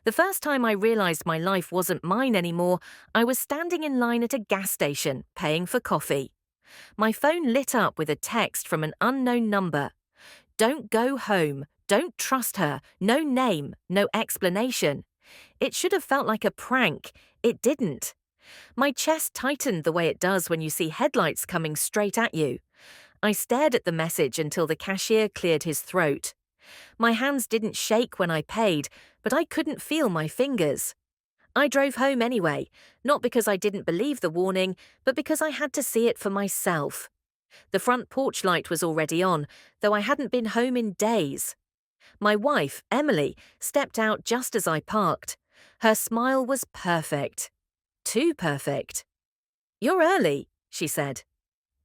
The first time I realized my life wasn't mine anymore, I was standing in line at a gas station, paying for coffee. My phone lit up with a text from an unknown number. Don't go home. Don't trust her. No name. No explanation. It should have felt like a prank. It didn't. My chest tightened the way it does when you see headlights coming straight at you. I stared at the message until the cashier cleared his throat. My hands didn't shake when I paid, but I couldn't feel my fingers. I drove home anyway, not because I didn't believe the warning, but because I had to see it for myself. The front porch light was already on, though I hadn't been home in days. My wife, Emily, stepped out just as I parked. Her smile was perfect. Too perfect. "You're early," she said.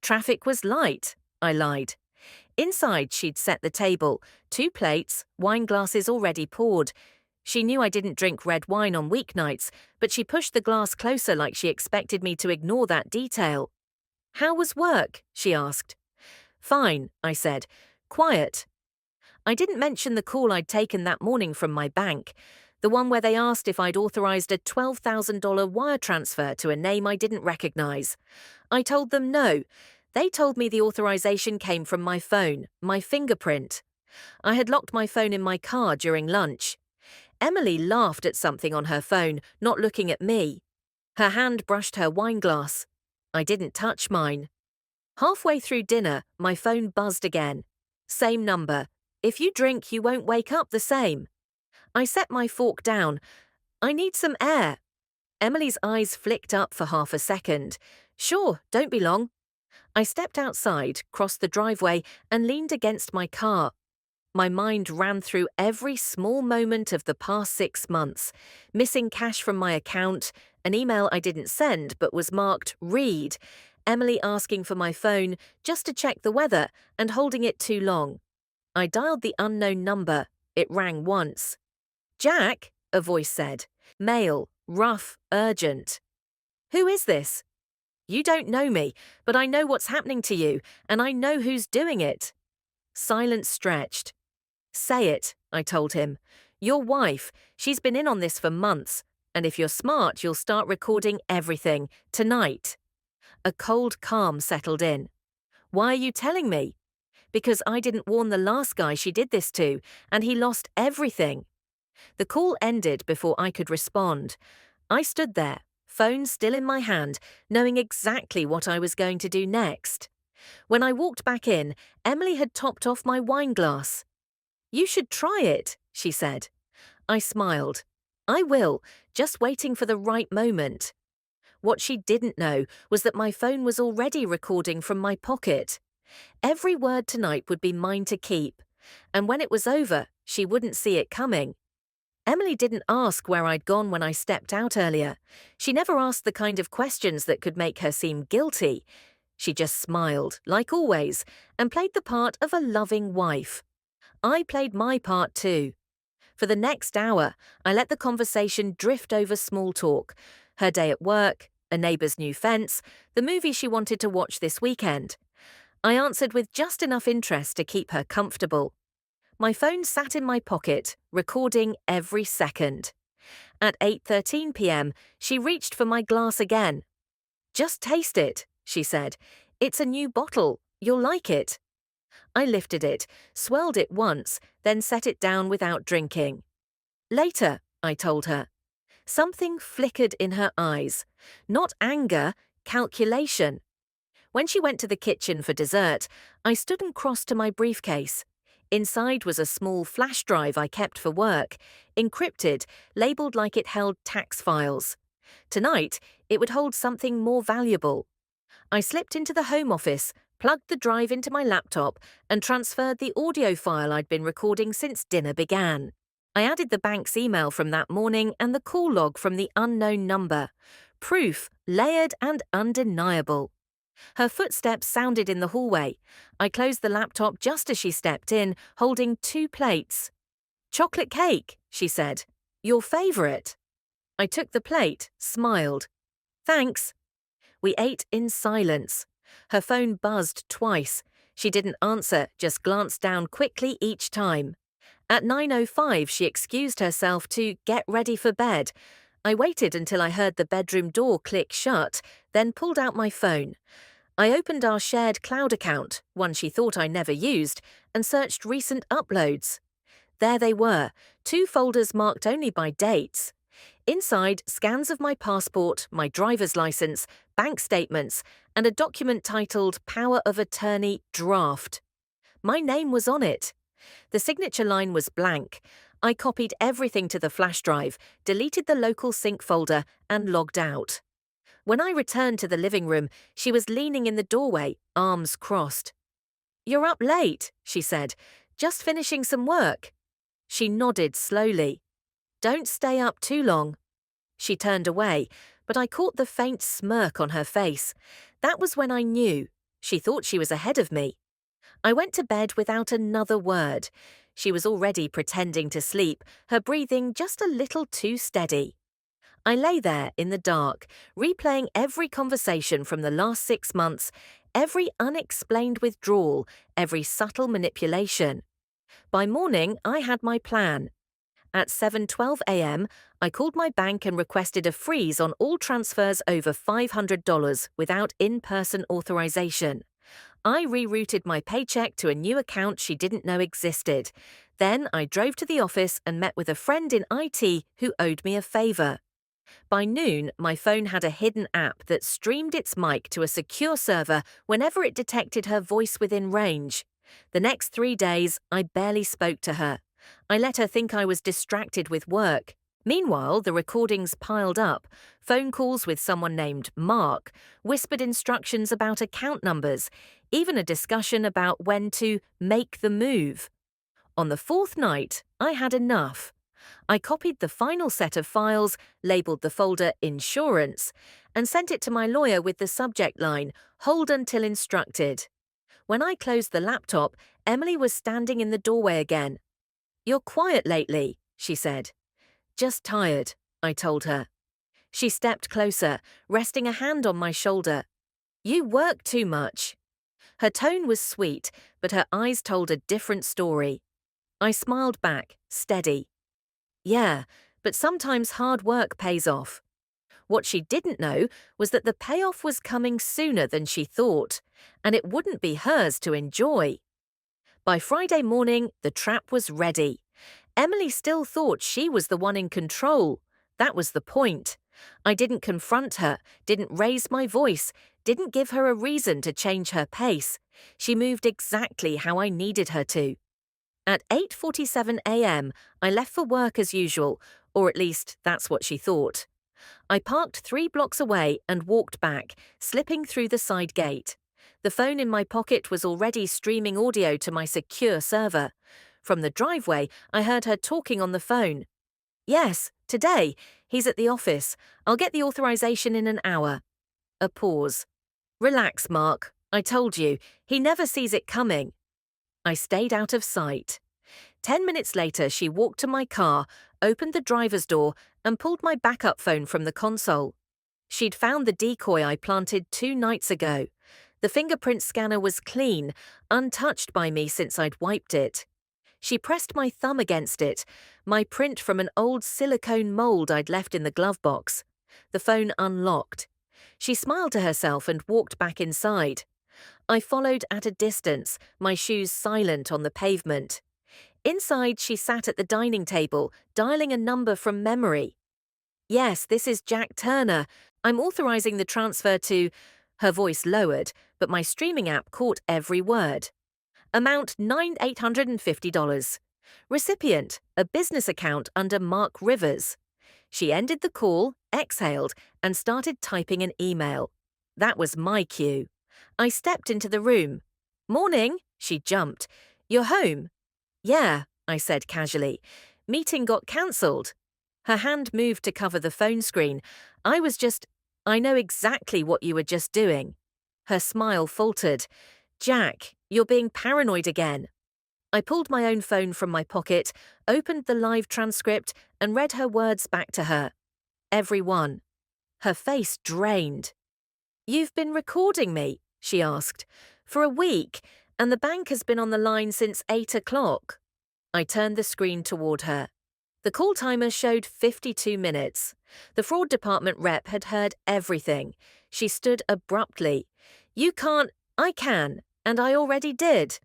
"Traffic was light," I lied. Inside, she'd set the table, 2 plates, wine glasses already poured. She knew I didn't drink red wine on weeknights, but she pushed the glass closer like she expected me to ignore that detail. "How was work?" she asked. "Fine," I said. "Quiet." I didn't mention the call I'd taken that morning from my bank, the one where they asked if I'd authorized a $12,000 wire transfer to a name I didn't recognize. I told them no. They told me the authorization came from my phone, my fingerprint. I had locked my phone in my car during lunch. Emily laughed at something on her phone, not looking at me. Her hand brushed her wine glass. I didn't touch mine. Halfway through dinner, my phone buzzed again. Same number. "If you drink, you won't wake up the same." I set my fork down. "I need some air." Emily's eyes flicked up for half a second. "Sure, don't be long." I stepped outside, crossed the driveway, and leaned against my car. My mind ran through every small moment of the past 6 months. Missing cash from my account, an email I didn't send but was marked read, Emily asking for my phone just to check the weather and holding it too long. I dialed the unknown number. It rang once. "Jack," a voice said. Male, rough, urgent. "Who is this?" "You don't know me, but I know what's happening to you, and I know who's doing it." Silence stretched. "Say it," I told him. "Your wife. She's been in on this for months, and if you're smart, you'll start recording everything, tonight." A cold calm settled in. "Why are you telling me?" "Because I didn't warn the last guy she did this to, and he lost everything." The call ended before I could respond. I stood there, phone still in my hand, knowing exactly what I was going to do next. When I walked back in, Emily had topped off my wine glass. "You should try it," she said. I smiled. "I will, just waiting for the right moment." What she didn't know was that my phone was already recording from my pocket. Every word tonight would be mine to keep, and when it was over, she wouldn't see it coming. Emily didn't ask where I'd gone when I stepped out earlier. She never asked the kind of questions that could make her seem guilty. She just smiled, like always, and played the part of a loving wife. I played my part too. For the next hour, I let the conversation drift over small talk. Her day at work, a neighbour's new fence, the movie she wanted to watch this weekend. I answered with just enough interest to keep her comfortable. My phone sat in my pocket, recording every second. At 8:13 p.m., she reached for my glass again. "Just taste it," she said. "It's a new bottle. You'll like it." I lifted it, swirled it once, then set it down without drinking. "Later," I told her. Something flickered in her eyes. Not anger, calculation. When she went to the kitchen for dessert, I stood and crossed to my briefcase. Inside was a small flash drive I kept for work, encrypted, labeled like it held tax files. Tonight, it would hold something more valuable. I slipped into the home office, plugged the drive into my laptop, and transferred the audio file I'd been recording since dinner began. I added the bank's email from that morning and the call log from the unknown number. Proof, layered and undeniable. Her footsteps sounded in the hallway. I closed the laptop just as she stepped in, holding 2 plates. "Chocolate cake," she said. "Your favorite." I took the plate, smiled. "Thanks." We ate in silence. Her phone buzzed twice. She didn't answer, just glanced down quickly each time. At 9:05, she excused herself to get ready for bed. I waited until I heard the bedroom door click shut, then pulled out my phone. I opened our shared cloud account, one she thought I never used, and searched recent uploads. There they were, 2 folders marked only by dates. Inside, scans of my passport, my driver's license, bank statements, and a document titled Power of Attorney Draft. My name was on it. The signature line was blank. I copied everything to the flash drive, deleted the local sync folder, and logged out. When I returned to the living room, she was leaning in the doorway, arms crossed. "You're up late," she said. "Just finishing some work." She nodded slowly. "Don't stay up too long." She turned away, but I caught the faint smirk on her face. That was when I knew. She thought she was ahead of me. I went to bed without another word. She was already pretending to sleep, her breathing just a little too steady. I lay there in the dark, replaying every conversation from the last 6 months, every unexplained withdrawal, every subtle manipulation. By morning, I had my plan. At 7:12 a.m., I called my bank and requested a freeze on all transfers over $500 without in-person authorization. I rerouted my paycheck to a new account she didn't know existed. Then I drove to the office and met with a friend in IT who owed me a favor. By noon, my phone had a hidden app that streamed its mic to a secure server whenever it detected her voice within range. The next 3 days, I barely spoke to her. I let her think I was distracted with work. Meanwhile, the recordings piled up, phone calls with someone named Mark, whispered instructions about account numbers, even a discussion about when to make the move. On the 4th night, I had enough. I copied the final set of files, labeled the folder Insurance, and sent it to my lawyer with the subject line, Hold until instructed. When I closed the laptop, Emily was standing in the doorway again. "You're quiet lately," she said. "Just tired," I told her. She stepped closer, resting a hand on my shoulder. "You work too much." Her tone was sweet, but her eyes told a different story. I smiled back, steady. "Yeah, but sometimes hard work pays off." What she didn't know was that the payoff was coming sooner than she thought, and it wouldn't be hers to enjoy. By Friday morning, the trap was ready. Emily still thought she was the one in control. That was the point. I didn't confront her, didn't raise my voice, didn't give her a reason to change her pace. She moved exactly how I needed her to. At 8:47 a.m., I left for work as usual, or at least that's what she thought. I parked 3 blocks away and walked back, slipping through the side gate. The phone in my pocket was already streaming audio to my secure server. From the driveway, I heard her talking on the phone. "Yes, today. He's at the office. I'll get the authorization in an hour." A pause. "Relax, Mark. I told you. He never sees it coming." I stayed out of sight. 10 minutes later, she walked to my car, opened the driver's door, and pulled my backup phone from the console. She'd found the decoy I planted 2 nights ago. The fingerprint scanner was clean, untouched by me since I'd wiped it. She pressed my thumb against it, my print from an old silicone mold I'd left in the glove box. The phone unlocked. She smiled to herself and walked back inside. I followed at a distance, my shoes silent on the pavement. Inside, she sat at the dining table, dialing a number from memory. "Yes, this is Jack Turner. I'm authorizing the transfer to—" Her voice lowered, but my streaming app caught every word. "Amount $9,850. Recipient, a business account under Mark Rivers." She ended the call, exhaled, and started typing an email. That was my cue. I stepped into the room. "Morning," she jumped. "You're home?" "Yeah," I said casually. "Meeting got cancelled." Her hand moved to cover the phone screen. I know exactly what you were just doing." Her smile faltered. "Jack, you're being paranoid again." I pulled my own phone from my pocket, opened the live transcript, and read her words back to her. Every one. Her face drained. "You've been recording me?" she asked. "For a week, and the bank has been on the line since 8 o'clock." I turned the screen toward her. The call timer showed 52 minutes. The fraud department rep had heard everything. She stood abruptly. "You can't." "I can, and I already did."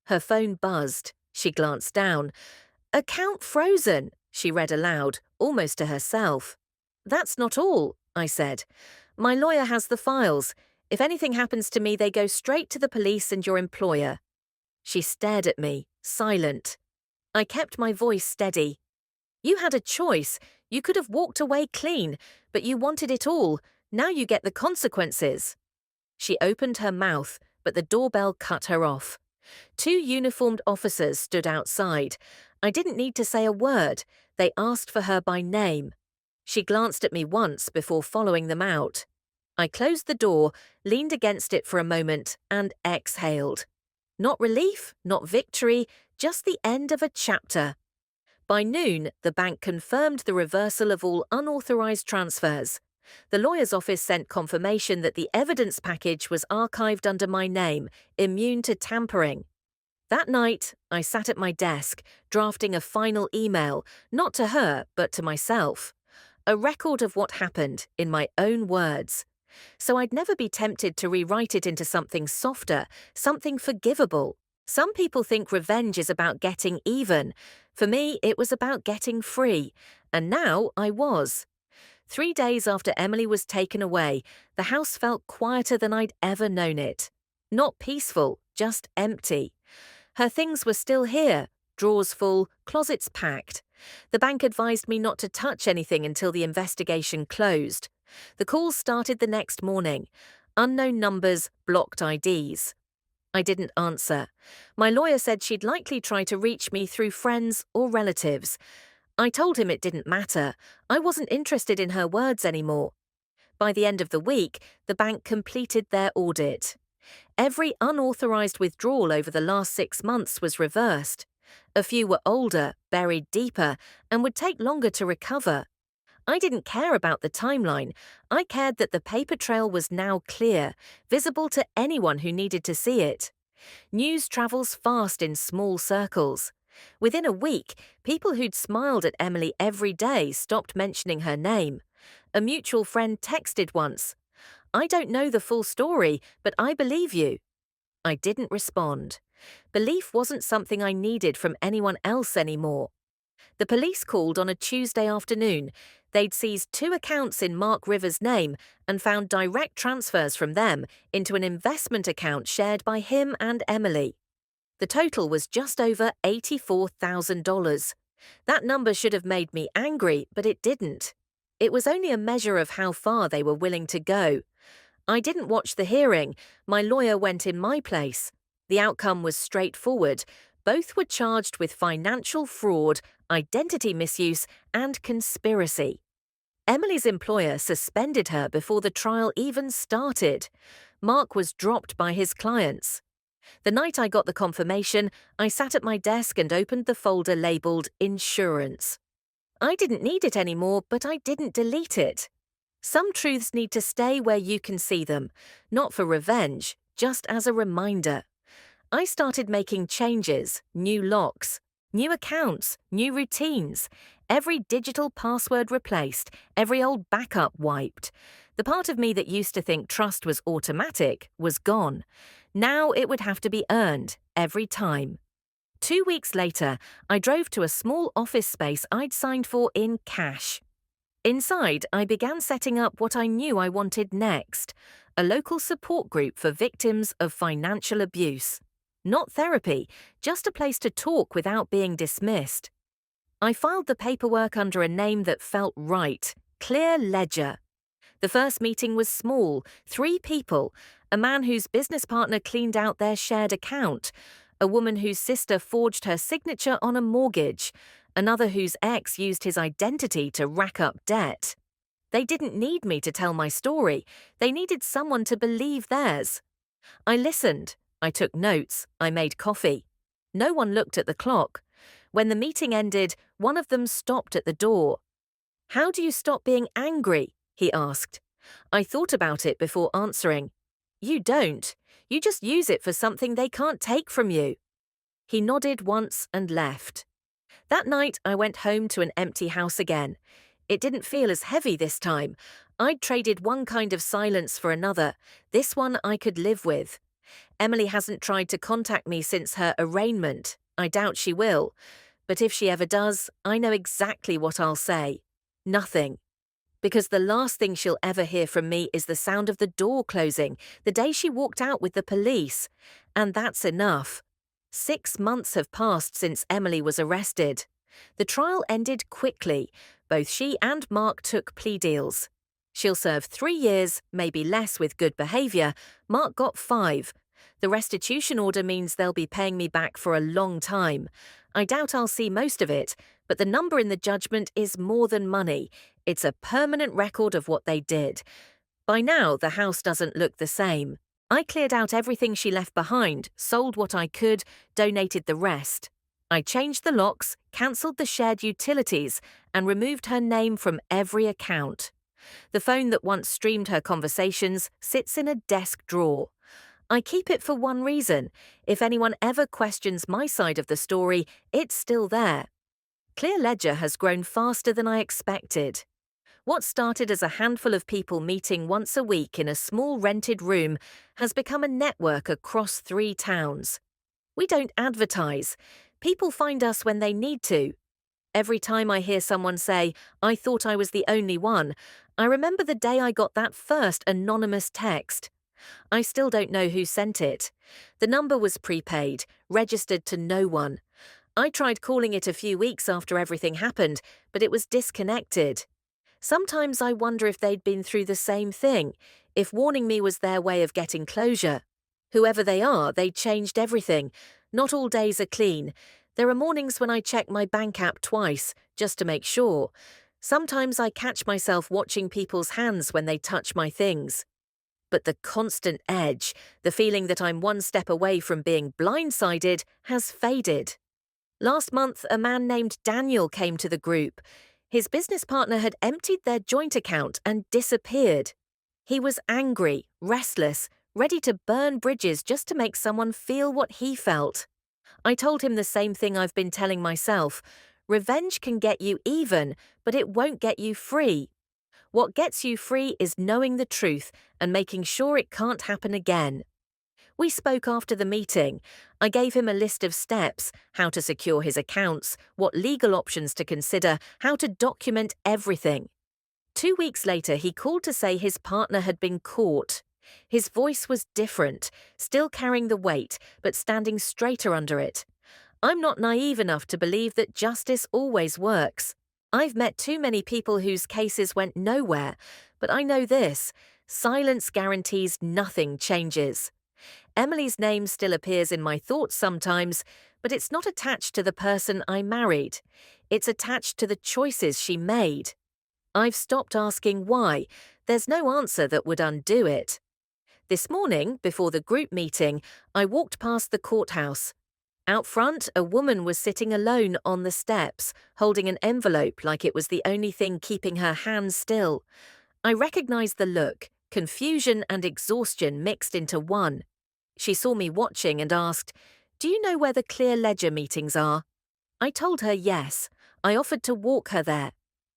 Her phone buzzed. She glanced down. "Account frozen," she read aloud, almost to herself. "That's not all," I said. "My lawyer has the files. If anything happens to me, they go straight to the police and your employer." She stared at me, silent. I kept my voice steady. "You had a choice. You could have walked away clean, but you wanted it all. Now you get the consequences." She opened her mouth, but the doorbell cut her off. Two uniformed officers stood outside. I didn't need to say a word. They asked for her by name. She glanced at me once before following them out. I closed the door, leaned against it for a moment, and exhaled. Not relief, not victory, just the end of a chapter. By noon, the bank confirmed the reversal of all unauthorized transfers. The lawyer's office sent confirmation that the evidence package was archived under my name, immune to tampering. That night, I sat at my desk, drafting a final email, not to her, but to myself. A record of what happened, in my own words. So I'd never be tempted to rewrite it into something softer, something forgivable. Some people think revenge is about getting even. For me, it was about getting free. And now I was. 3 days after Emily was taken away, the house felt quieter than I'd ever known it. Not peaceful, just empty. Her things were still here, drawers full, closets packed. The bank advised me not to touch anything until the investigation closed. The calls started the next morning. Unknown numbers, blocked IDs. I didn't answer. My lawyer said she'd likely try to reach me through friends or relatives. I told him it didn't matter. I wasn't interested in her words anymore. By the end of the week, the bank completed their audit. Every unauthorized withdrawal over the last 6 months was reversed. A few were older, buried deeper, and would take longer to recover. I didn't care about the timeline. I cared that the paper trail was now clear, visible to anyone who needed to see it. News travels fast in small circles. Within a week, people who'd smiled at Emily every day stopped mentioning her name. A mutual friend texted once, "I don't know the full story, but I believe you." I didn't respond. Belief wasn't something I needed from anyone else anymore. The police called on a Tuesday afternoon. They'd seized 2 accounts in Mark Rivers' name and found direct transfers from them into an investment account shared by him and Emily. The total was just over $84,000. That number should have made me angry, but it didn't. It was only a measure of how far they were willing to go. I didn't watch the hearing. My lawyer went in my place. The outcome was straightforward. Both were charged with financial fraud, identity misuse, and conspiracy. Emily's employer suspended her before the trial even started. Mark was dropped by his clients. The night I got the confirmation, I sat at my desk and opened the folder labeled Insurance. I didn't need it anymore, but I didn't delete it. Some truths need to stay where you can see them, not for revenge, just as a reminder. I started making changes, new locks, new accounts, new routines, every digital password replaced, every old backup wiped. The part of me that used to think trust was automatic was gone. Now it would have to be earned, every time. 2 weeks later, I drove to a small office space I'd signed for in cash. Inside, I began setting up what I knew I wanted next, a local support group for victims of financial abuse. Not therapy, just a place to talk without being dismissed. I filed the paperwork under a name that felt right, Clear Ledger. The first meeting was small, 3 people, a man whose business partner cleaned out their shared account, a woman whose sister forged her signature on a mortgage, another whose ex used his identity to rack up debt. They didn't need me to tell my story. They needed someone to believe theirs. I listened. I took notes. I made coffee. No one looked at the clock. When the meeting ended, one of them stopped at the door. "How do you stop being angry?" he asked. I thought about it before answering. "You don't. You just use it for something they can't take from you." He nodded once and left. That night, I went home to an empty house again. It didn't feel as heavy this time. I'd traded one kind of silence for another. This one I could live with. Emily hasn't tried to contact me since her arraignment. I doubt she will. But if she ever does, I know exactly what I'll say. Nothing. Because the last thing she'll ever hear from me is the sound of the door closing the day she walked out with the police. And that's enough. 6 months have passed since Emily was arrested. The trial ended quickly. Both she and Mark took plea deals. She'll serve 3 years, maybe less with good behaviour. Mark got 5. The restitution order means they'll be paying me back for a long time. I doubt I'll see most of it, but the number in the judgment is more than money. It's a permanent record of what they did. By now, the house doesn't look the same. I cleared out everything she left behind, sold what I could, donated the rest. I changed the locks, cancelled the shared utilities, and removed her name from every account. The phone that once streamed her conversations sits in a desk drawer. I keep it for one reason. If anyone ever questions my side of the story, it's still there. Clear Ledger has grown faster than I expected. What started as a handful of people meeting once a week in a small rented room has become a network across 3 towns. We don't advertise. People find us when they need to. Every time I hear someone say, "I thought I was the only one," I remember the day I got that first anonymous text. I still don't know who sent it. The number was prepaid, registered to no one. I tried calling it a few weeks after everything happened, but it was disconnected. Sometimes I wonder if they'd been through the same thing, if warning me was their way of getting closure. Whoever they are, they changed everything. Not all days are clean. There are mornings when I check my bank app twice, just to make sure. Sometimes I catch myself watching people's hands when they touch my things. But the constant edge, the feeling that I'm one step away from being blindsided, has faded. Last month, a man named Daniel came to the group. His business partner had emptied their joint account and disappeared. He was angry, restless, ready to burn bridges just to make someone feel what he felt. I told him the same thing I've been telling myself. Revenge can get you even, but it won't get you free. What gets you free is knowing the truth and making sure it can't happen again. We spoke after the meeting. I gave him a list of steps, how to secure his accounts, what legal options to consider, how to document everything. 2 weeks later, he called to say his partner had been caught. His voice was different, still carrying the weight, but standing straighter under it. I'm not naive enough to believe that justice always works. I've met too many people whose cases went nowhere, but I know this: silence guarantees nothing changes. Emily's name still appears in my thoughts sometimes, but it's not attached to the person I married. It's attached to the choices she made. I've stopped asking why. There's no answer that would undo it. This morning, before the group meeting, I walked past the courthouse. Out front, a woman was sitting alone on the steps, holding an envelope like it was the only thing keeping her hands still. I recognized the look, confusion and exhaustion mixed into one. She saw me watching and asked, "Do you know where the Clear Ledger meetings are?" I told her yes. I offered to walk her there.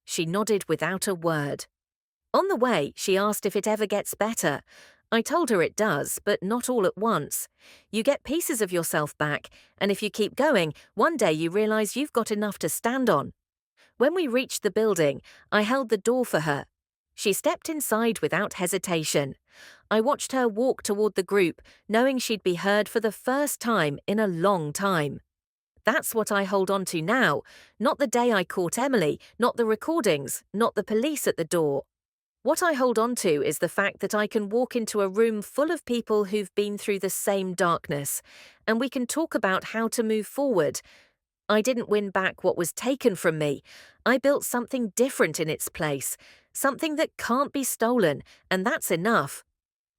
She nodded without a word. On the way, she asked if it ever gets better. I told her it does, but not all at once. You get pieces of yourself back, and if you keep going, one day you realize you've got enough to stand on. When we reached the building, I held the door for her. She stepped inside without hesitation. I watched her walk toward the group, knowing she'd be heard for the first time in a long time. That's what I hold on to now, not the day I caught Emily, not the recordings, not the police at the door. What I hold on to is the fact that I can walk into a room full of people who've been through the same darkness, and we can talk about how to move forward. I didn't win back what was taken from me. I built something different in its place, something that can't be stolen, and that's enough.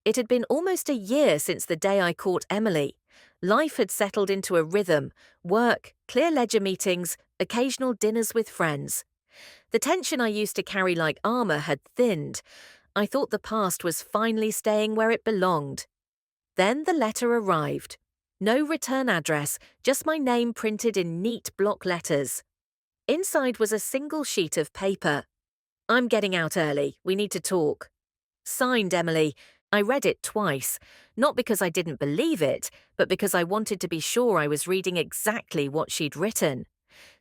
It had been almost a year since the day I caught Emily. Life had settled into a rhythm: work, Clear Ledger meetings, occasional dinners with friends. The tension I used to carry like armor had thinned. I thought the past was finally staying where it belonged. Then the letter arrived. No return address, just my name printed in neat block letters. Inside was a single sheet of paper. "I'm getting out early. We need to talk." Signed, Emily. I read it twice, not because I didn't believe it, but because I wanted to be sure I was reading exactly what she'd written.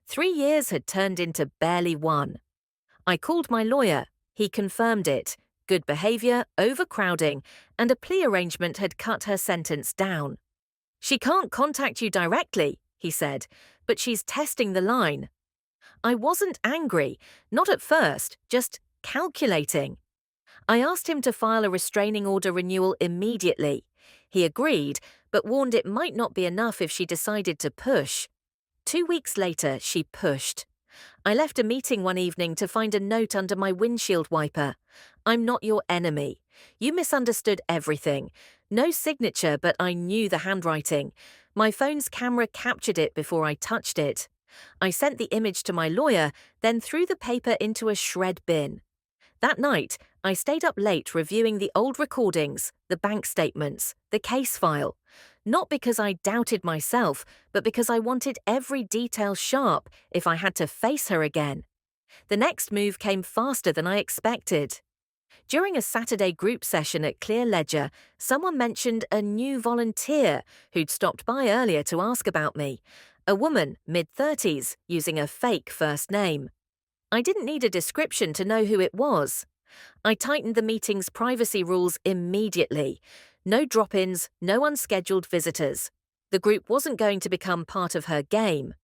3 years had turned into barely one. I called my lawyer. He confirmed it. Good behavior, overcrowding, and a plea arrangement had cut her sentence down. "She can't contact you directly," he said, "but she's testing the line." I wasn't angry, not at first, just calculating. I asked him to file a restraining order renewal immediately. He agreed, but warned it might not be enough if she decided to push. 2 weeks later, she pushed. I left a meeting one evening to find a note under my windshield wiper. "I'm not your enemy. You misunderstood everything." No signature, but I knew the handwriting. My phone's camera captured it before I touched it. I sent the image to my lawyer, then threw the paper into a shred bin. That night, I stayed up late reviewing the old recordings, the bank statements, the case file. Not because I doubted myself, but because I wanted every detail sharp if I had to face her again. The next move came faster than I expected. During a Saturday group session at Clear Ledger, someone mentioned a new volunteer who'd stopped by earlier to ask about me. A woman, mid-30s, using a fake first name. I didn't need a description to know who it was. I tightened the meeting's privacy rules immediately. No drop-ins, no unscheduled visitors. The group wasn't going to become part of her game.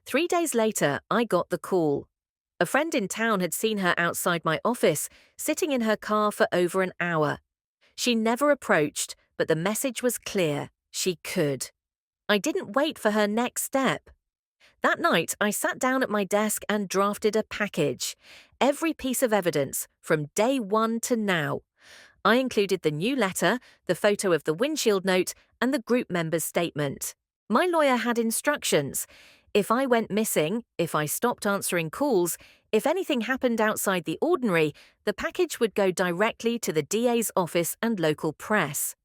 3 days later, I got the call. A friend in town had seen her outside my office, sitting in her car for over an hour. She never approached, but the message was clear. She could. I didn't wait for her next step. That night, I sat down at my desk and drafted a package. Every piece of evidence, from day one to now. I included the new letter, the photo of the windshield note, and the group member's statement. My lawyer had instructions. If I went missing, if I stopped answering calls, if anything happened outside the ordinary, the package would go directly to the DA's office and local press.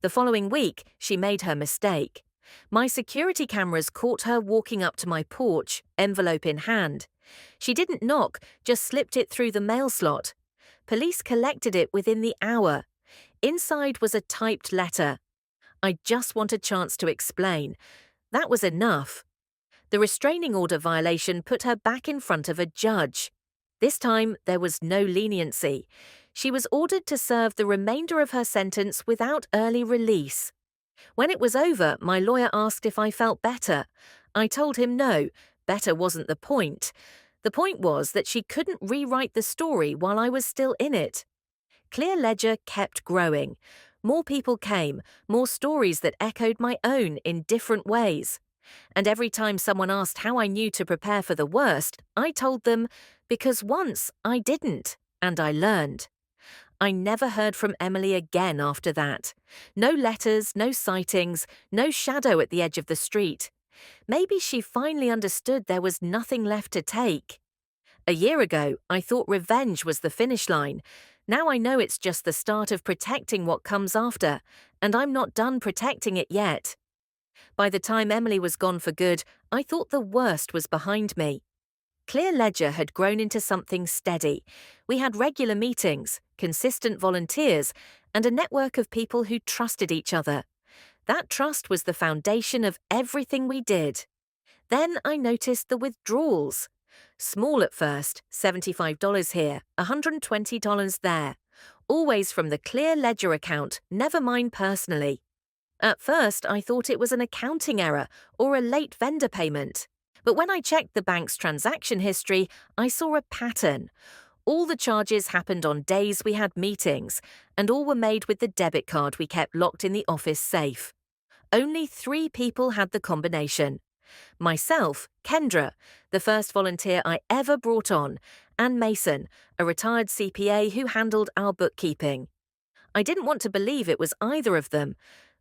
The following week, she made her mistake. My security cameras caught her walking up to my porch, envelope in hand. She didn't knock, just slipped it through the mail slot. Police collected it within the hour. Inside was a typed letter. "I just want a chance to explain." That was enough. The restraining order violation put her back in front of a judge. This time, there was no leniency. She was ordered to serve the remainder of her sentence without early release. When it was over, my lawyer asked if I felt better. I told him no, better wasn't the point. The point was that she couldn't rewrite the story while I was still in it. Clear Ledger kept growing. More people came, more stories that echoed my own in different ways. And every time someone asked how I knew to prepare for the worst, I told them, because once I didn't, and I learned. I never heard from Emily again after that. No letters, no sightings, no shadow at the edge of the street. Maybe she finally understood there was nothing left to take. A year ago, I thought revenge was the finish line. Now I know it's just the start of protecting what comes after, and I'm not done protecting it yet. By the time Emily was gone for good, I thought the worst was behind me. Clear Ledger had grown into something steady. We had regular meetings, consistent volunteers, and a network of people who trusted each other. That trust was the foundation of everything we did. Then I noticed the withdrawals. Small at first, $75 here, $120 there. Always from the Clear Ledger account, never mine personally. At first, I thought it was an accounting error or a late vendor payment. But when I checked the bank's transaction history, I saw a pattern. All the charges happened on days we had meetings, and all were made with the debit card we kept locked in the office safe. Only 3 people had the combination. Myself, Kendra, the first volunteer I ever brought on, and Mason, a retired CPA who handled our bookkeeping. I didn't want to believe it was either of them,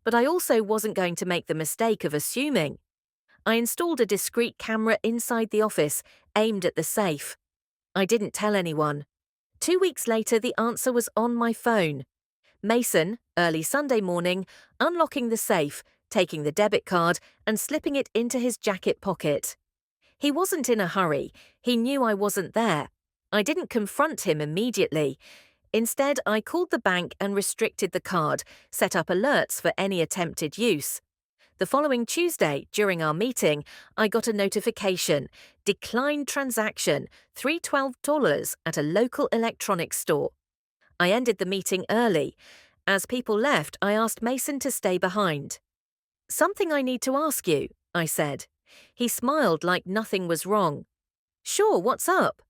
but I also wasn't going to make the mistake of assuming. I installed a discreet camera inside the office, aimed at the safe. I didn't tell anyone. 2 weeks later, the answer was on my phone. Mason, early Sunday morning, unlocking the safe, taking the debit card and slipping it into his jacket pocket. He wasn't in a hurry. He knew I wasn't there. I didn't confront him immediately. Instead, I called the bank and restricted the card, set up alerts for any attempted use. The following Tuesday, during our meeting, I got a notification: declined transaction, $312 at a local electronics store. I ended the meeting early. As people left, I asked Mason to stay behind. "Something I need to ask you," I said. He smiled like nothing was wrong. "Sure, what's up?"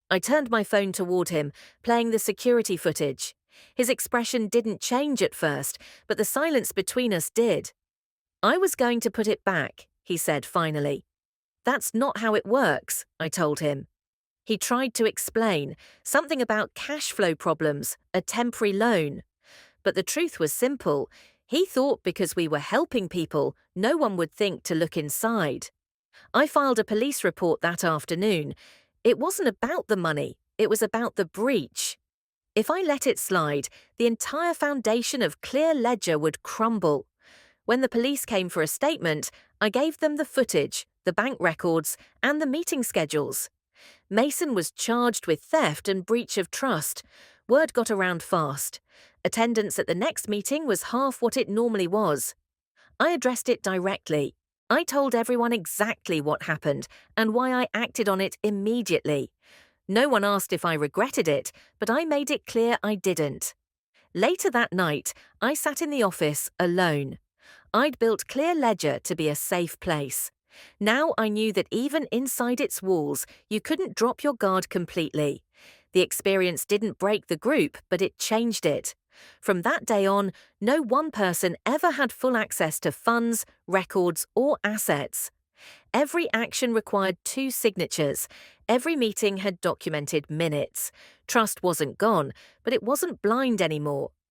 I turned my phone toward him, playing the security footage. His expression didn't change at first, but the silence between us did. "I was going to put it back," he said finally. "That's not how it works," I told him. He tried to explain, something about cash flow problems, a temporary loan. But the truth was simple. He thought because we were helping people, no one would think to look inside. I filed a police report that afternoon. It wasn't about the money, it was about the breach. If I let it slide, the entire foundation of Clear Ledger would crumble. When the police came for a statement, I gave them the footage, the bank records, and the meeting schedules. Mason was charged with theft and breach of trust. Word got around fast. Attendance at the next meeting was half what it normally was. I addressed it directly. I told everyone exactly what happened and why I acted on it immediately. No one asked if I regretted it, but I made it clear I didn't. Later that night, I sat in the office alone. I'd built Clear Ledger to be a safe place. Now I knew that even inside its walls, you couldn't drop your guard completely. The experience didn't break the group, but it changed it. From that day on, no one person ever had full access to funds, records, or assets. Every action required 2 signatures. Every meeting had documented minutes. Trust wasn't gone, but it wasn't blind anymore.